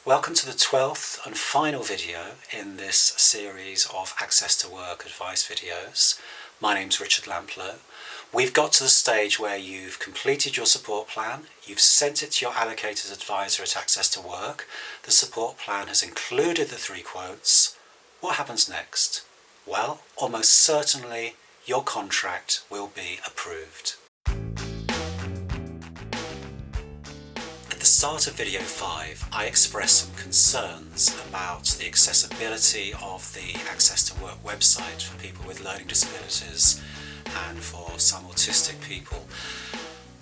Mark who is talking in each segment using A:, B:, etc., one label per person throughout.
A: Welcome to the 12th and final video in this series of Access to Work advice videos. My name's Richard Lamplough. We've got to the stage where you've completed your support plan, you've sent it to your allocated advisor at Access to Work, the support plan has included the 3 quotes. What happens next? Well, almost certainly your contract will be approved. At the start of video 5, I expressed some concerns about the accessibility of the Access to Work website for people with learning disabilities and for some autistic people.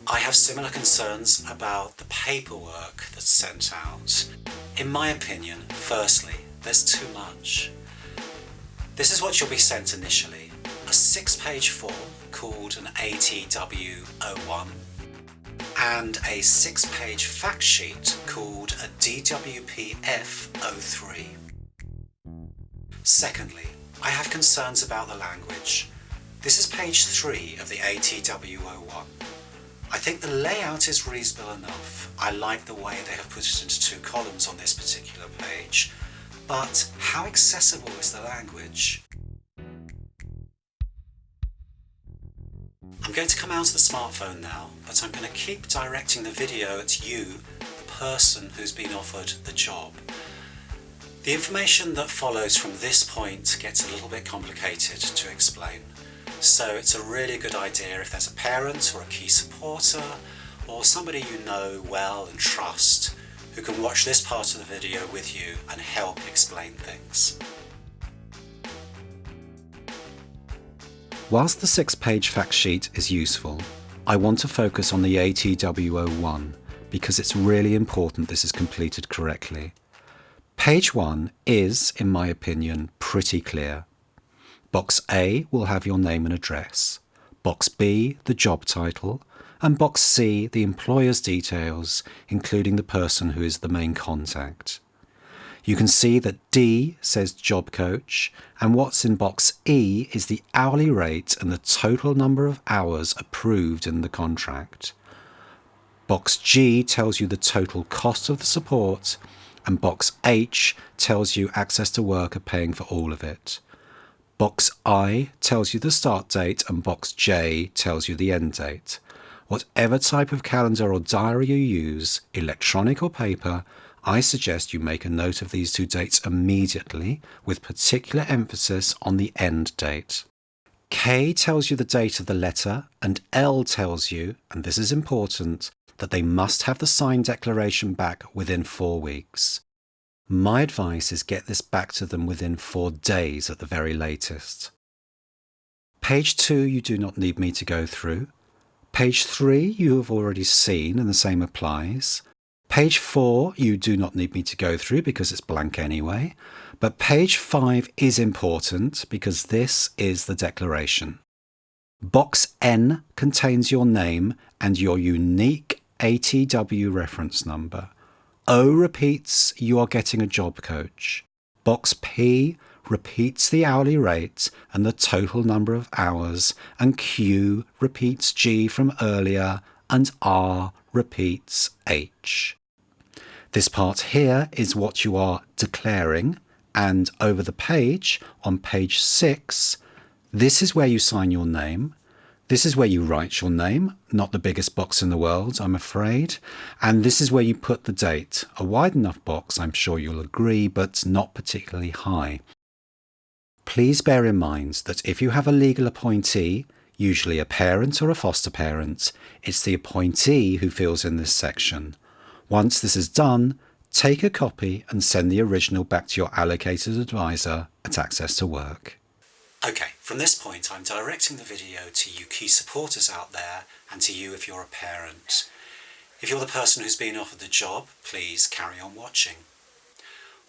A: I have similar concerns about the paperwork that's sent out. In my opinion, firstly, there's too much. This is what you'll be sent initially: a 6-page form called an ATW01 and a 6-page fact sheet called a DWPF03. Secondly, I have concerns about the language. This is page 3 of the ATW01. I think the layout is reasonable enough. I like the way they have put it into 2 columns on this particular page, but how accessible is the language? I'm going to come out of the smartphone now, but I'm going to keep directing the video at you, the person who's been offered the job. The information that follows from this point gets a little bit complicated to explain, so it's a really good idea if there's a parent or a key supporter or somebody you know well and trust who can watch this part of the video with you and help explain things. Whilst the 6-page fact sheet is useful, I want to focus on the ATW01 because it's really important this is completed correctly. Page 1 is, in my opinion, pretty clear. Box A will have your name and address, Box B the job title, and Box C the employer's details, including the person who is the main contact. You can see that D says job coach, and what's in Box E is the hourly rate and the total number of hours approved in the contract. Box G tells you the total cost of the support, and Box H tells you Access to Work are paying for all of it. Box I tells you the start date, and Box J tells you the end date. Whatever type of calendar or diary you use, electronic or paper, I suggest you make a note of these 2 dates immediately, with particular emphasis on the end date. K tells you the date of the letter, and L tells you, and this is important, that they must have the signed declaration back within 4 weeks. My advice is get this back to them within 4 days at the very latest. Page 2 you do not need me to go through. Page 3 you have already seen and the same applies. Page 4 you do not need me to go through because it's blank anyway, but page 5 is important because this is the declaration. Box N contains your name and your unique ATW reference number. O repeats you are getting a job coach. Box P repeats the hourly rate and the total number of hours, and Q repeats G from earlier, and R repeats H. This part here is what you are declaring, and over the page, on page 6, this is where you sign your name. This is where you write your name, not the biggest box in the world, I'm afraid, and this is where you put the date. A wide enough box, I'm sure you'll agree, but not particularly high. Please bear in mind that if you have a legal appointee, usually a parent or a foster parent, it's the appointee who fills in this section. Once this is done, take a copy and send the original back to your allocated advisor at Access to Work. Okay, from this point I'm directing the video to you key supporters out there and to you if you're a parent. If you're the person who's been offered the job, please carry on watching.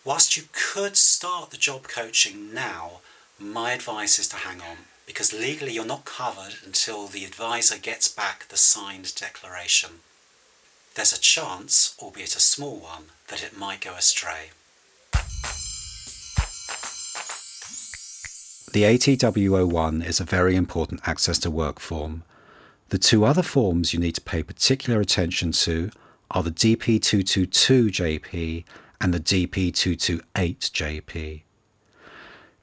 A: Whilst you could start the job coaching now, my advice is to hang on, because legally you're not covered until the advisor gets back the signed declaration. There's a chance, albeit a small one, that it might go astray. The ATW01 is a very important Access to Work form. The 2 other forms you need to pay particular attention to are the DP222JP and the DP228JP.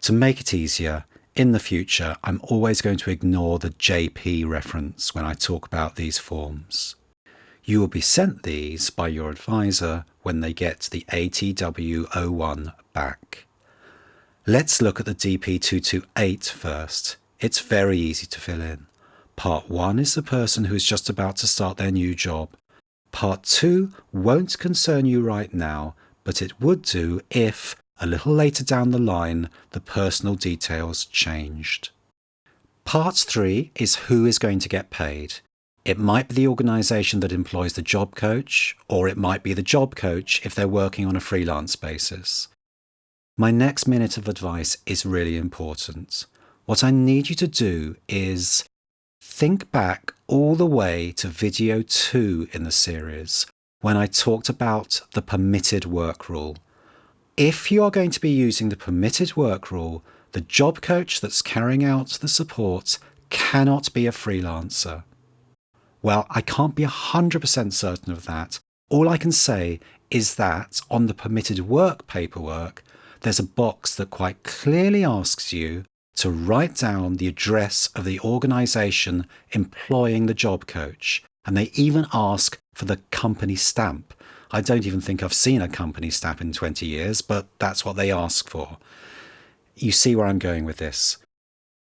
A: To make it easier, in the future, I'm always going to ignore the JP reference when I talk about these forms. You will be sent these by your advisor when they get the ATW01 back. Let's look at the DP228 first. It's very easy to fill in. Part 1 is the person who is just about to start their new job. Part 2 won't concern you right now, but it would do if, a little later down the line, the personal details changed. Part 3 is who is going to get paid. It might be the organisation that employs the job coach, or it might be the job coach if they're working on a freelance basis. My next minute of advice is really important. What I need you to do is think back all the way to video 2 in the series, when I talked about the permitted work rule. If you are going to be using the permitted work rule, the job coach that's carrying out the support cannot be a freelancer. Well, I can't be 100% certain of that. All I can say is that on the permitted work paperwork, there's a box that quite clearly asks you to write down the address of the organisation employing the job coach. And they even ask for the company stamp. I don't even think I've seen a company stamp in 20 years, but that's what they ask for. You see where I'm going with this.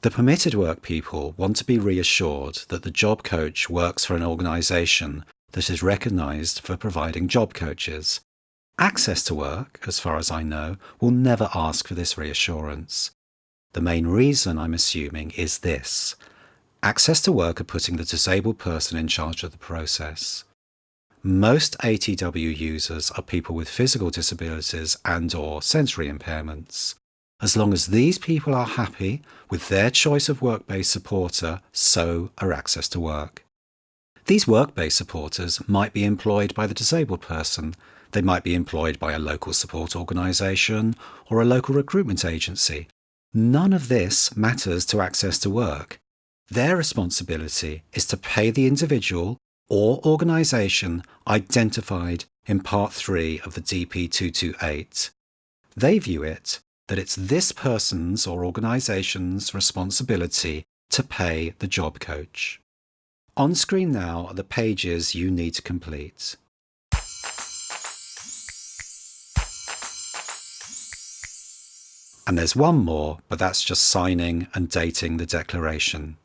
A: The permitted work people want to be reassured that the job coach works for an organisation that is recognised for providing job coaches. Access to Work, as far as I know, will never ask for this reassurance. The main reason, I'm assuming, is this. Access to Work are putting the disabled person in charge of the process. Most ATW users are people with physical disabilities and/or sensory impairments. As long as these people are happy with their choice of work-based supporter, so are Access to Work. These work-based supporters might be employed by the disabled person. They might be employed by a local support organisation or a local recruitment agency. None of this matters to Access to Work. Their responsibility is to pay the individual or organisation identified in Part 3 of the DP228. They view it that it's this person's or organisation's responsibility to pay the job coach. On screen now are the pages you need to complete. And there's one more, but that's just signing and dating the declaration.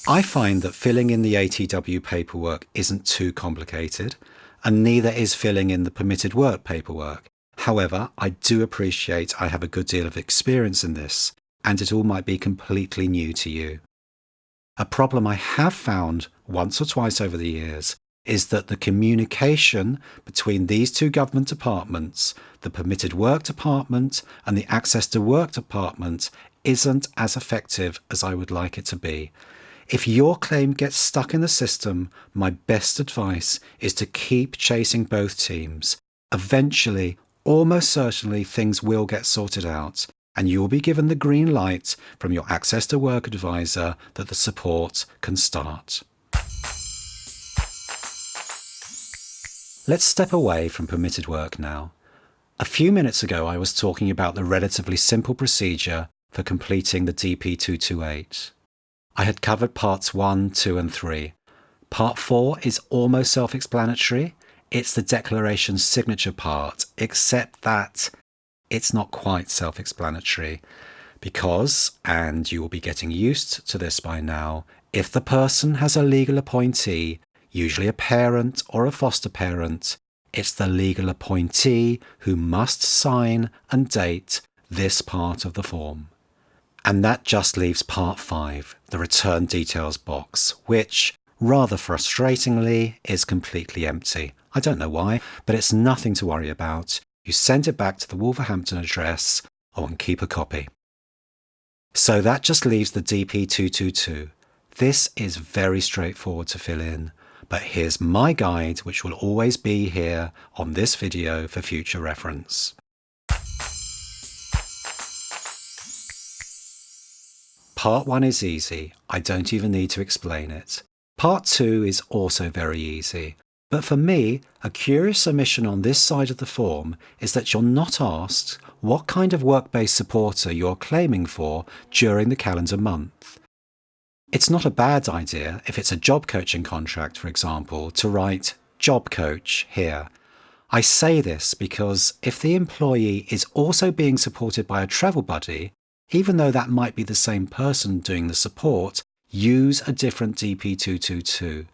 A: I find that filling in the ATW paperwork isn't too complicated, and neither is filling in the permitted work paperwork. However, I do appreciate I have a good deal of experience in this, and it all might be completely new to you. A problem I have found once or twice over the years is that the communication between these two government departments, the Permitted Work Department and the Access to Work Department, isn't as effective as I would like it to be. If your claim gets stuck in the system, my best advice is to keep chasing both teams. Eventually, almost certainly, things will get sorted out, and you will be given the green light from your Access to Work advisor that the support can start. Let's step away from permitted work now. A few minutes ago, I was talking about the relatively simple procedure for completing the DP228. I had covered parts 1, 2 and 3. Part 4 is almost self-explanatory. It's the declaration signature part, except that it's not quite self-explanatory because, and you will be getting used to this by now, if the person has a legal appointee, usually a parent or a foster parent, it's the legal appointee who must sign and date this part of the form. And that just leaves part 5, the return details box, which, rather frustratingly, is completely empty. I don't know why, but it's nothing to worry about. You send it back to the Wolverhampton address and keep a copy. So that just leaves the DP222. This is very straightforward to fill in, but here's my guide, which will always be here on this video for future reference. Part 1 is easy. I don't even need to explain it. Part 2 is also very easy, But for me, a curious omission on this side of the form is that you're not asked what kind of work-based supporter you're claiming for during the calendar month. It's not a bad idea, if it's a job coaching contract, for example, to write job coach here. I say this because if the employee is also being supported by a travel buddy, even though that might be the same person doing the support, use a different DP222.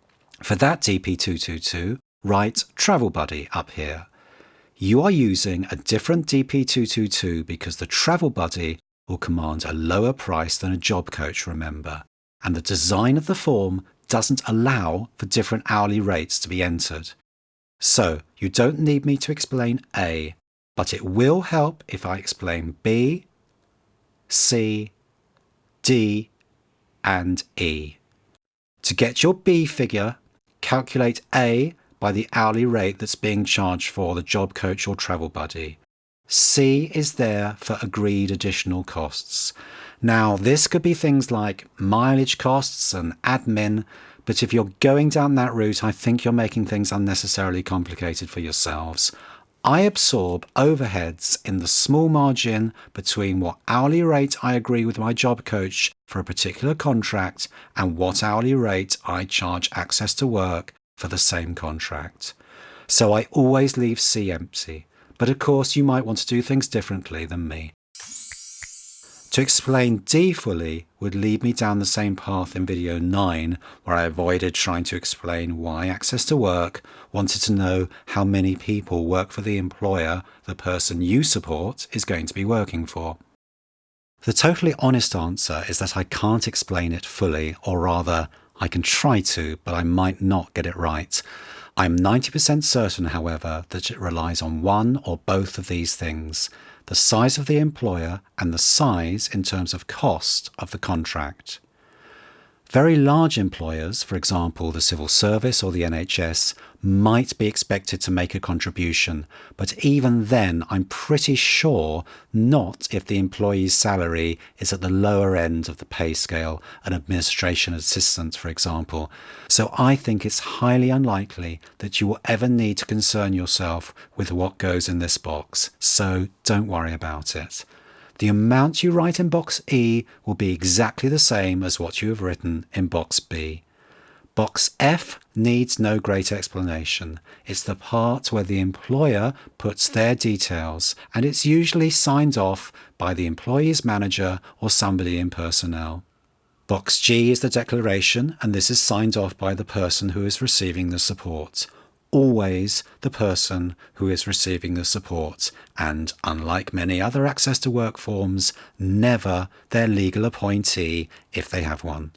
A: For that DP222, write travel buddy up here. You are using a different DP222 because the travel buddy will command a lower price than a job coach, remember, and the design of the form doesn't allow for different hourly rates to be entered. So you don't need me to explain A, but it will help if I explain B, C, D, and E. To get your B figure, calculate A by the hourly rate that's being charged for the job coach or travel buddy. C is there for agreed additional costs. Now, this could be things like mileage costs and admin, but if you're going down that route, I think you're making things unnecessarily complicated for yourselves. I absorb overheads in the small margin between what hourly rate I agree with my job coach for a particular contract and what hourly rate I charge Access to Work for the same contract. So I always leave C empty, but of course you might want to do things differently than me. To explain D fully would lead me down the same path in video 9, where I avoided trying to explain why Access to Work wanted to know how many people work for the employer the person you support is going to be working for. The totally honest answer is that I can't explain it fully, or rather, I can try to, but I might not get it right. I'm 90% certain, however, that it relies on one or both of these things: the size of the employer and the size in terms of cost of the contract. Very large employers, for example the civil service or the NHS, might be expected to make a contribution, but even then I'm pretty sure not if the employee's salary is at the lower end of the pay scale, an administration assistant for example. So I think it's highly unlikely that you will ever need to concern yourself with what goes in this box, so don't worry about it. The amount you write in box E will be exactly the same as what you have written in box B. Box F needs no great explanation. It's the part where the employer puts their details, and it's usually signed off by the employee's manager or somebody in personnel. Box G is the declaration, and this is signed off by the person who is receiving the support. Always the person who is receiving the support, and unlike many other Access to Work forms, never their legal appointee if they have one.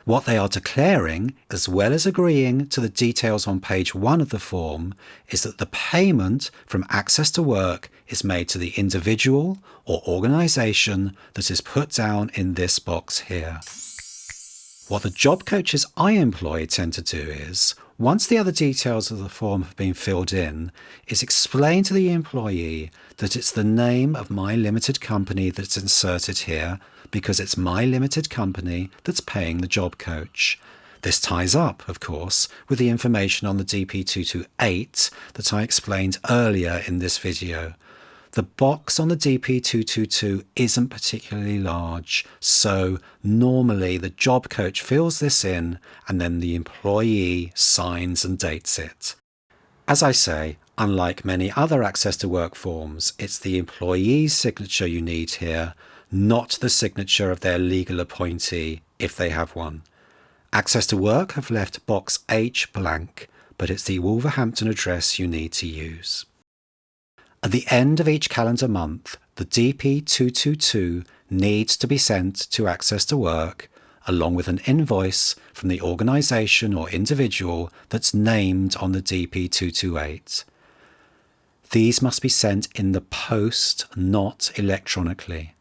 A: What they are declaring, as well as agreeing to the details on page 1 of the form, is that the payment from Access to Work is made to the individual or organisation that is put down in this box here. What the job coaches I employ tend to do is, once the other details of the form have been filled in, is explain to the employee that it's the name of my limited company that's inserted here because it's my limited company that's paying the job coach. This ties up, of course, with the information on the DP228 that I explained earlier in this video. The box on the DP222 isn't particularly large, so normally the job coach fills this in and then the employee signs and dates it. As I say, unlike many other Access to Work forms, it's the employee's signature you need here, not the signature of their legal appointee if they have one. Access to Work have left box H blank, but it's the Wolverhampton address you need to use. At the end of each calendar month, the DP222 needs to be sent to Access to Work, along with an invoice from the organisation or individual that's named on the DP228. These must be sent in the post, not electronically.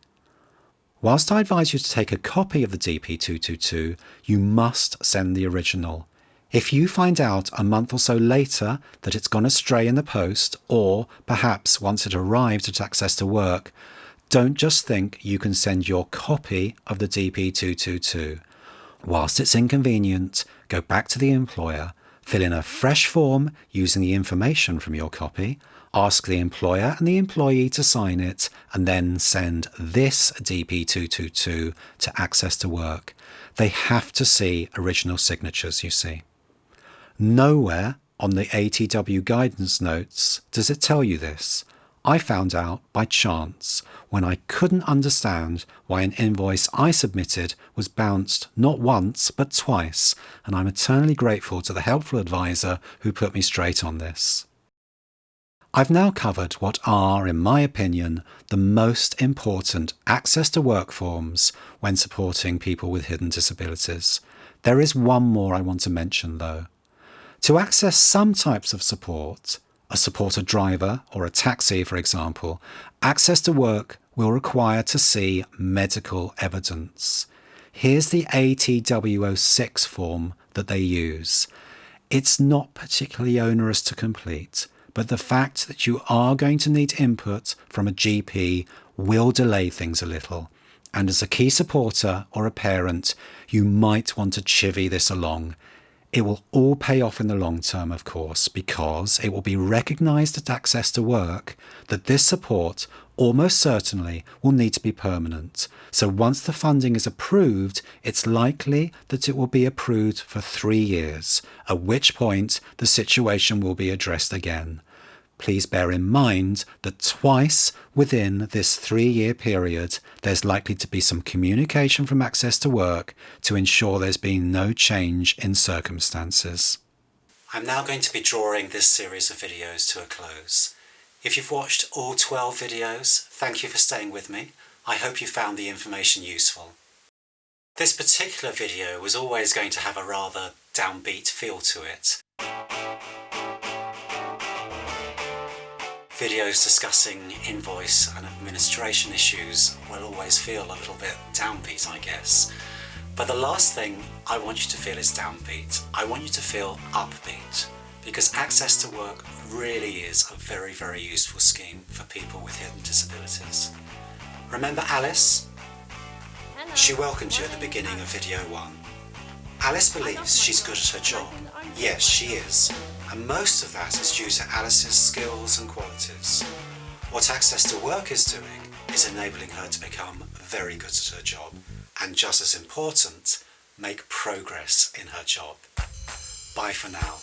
A: Whilst I advise you to take a copy of the DP222, you must send the original. If you find out a month or so later that it's gone astray in the post, or perhaps once it arrived at Access to Work, don't just think you can send your copy of the DP222. Whilst it's inconvenient, go back to the employer, Fill in a fresh form using the information from your copy, ask the employer and the employee to sign it, and then send this DP222 to Access to Work. They have to see original signatures, you see. Nowhere on the ATW guidance notes does it tell you this. I found out by chance when I couldn't understand why an invoice I submitted was bounced not once but twice, and I'm eternally grateful to the helpful advisor who put me straight on this. I've now covered what are, in my opinion, the most important Access to Work forms when supporting people with hidden disabilities. There is one more I want to mention though. To access some types of support, a supported driver or a taxi for example, Access to Work will require to see medical evidence. Here's the ATW06 form that they use. It's not particularly onerous to complete, but the fact that you are going to need input from a GP will delay things a little. And as a key supporter or a parent, you might want to chivvy this along. It will all pay off in the long term, of course, because it will be recognised at Access to Work that this support almost certainly will need to be permanent. So once the funding is approved, it's likely that it will be approved for 3 years, at which point the situation will be addressed again. Please bear in mind that twice within this 3-year period, there's likely to be some communication from Access to Work to ensure there's been no change in circumstances. I'm now going to be drawing this series of videos to a close. If you've watched all 12 videos, thank you for staying with me. I hope you found the information useful. This particular video was always going to have a rather downbeat feel to it. Videos discussing invoice and administration issues will always feel a little bit downbeat, I guess. But the last thing I want you to feel is downbeat. I want you to feel upbeat, because Access to Work really is a very, very useful scheme for people with hidden disabilities. Remember Alice?
B: Hello.
A: She welcomed you at the beginning of video 1. Alice believes she's good at her job. Yes, she is. And most of that is due to Alice's skills and qualities. What Access to Work is doing is enabling her to become very good at her job, and just as important, make progress in her job. Bye for now.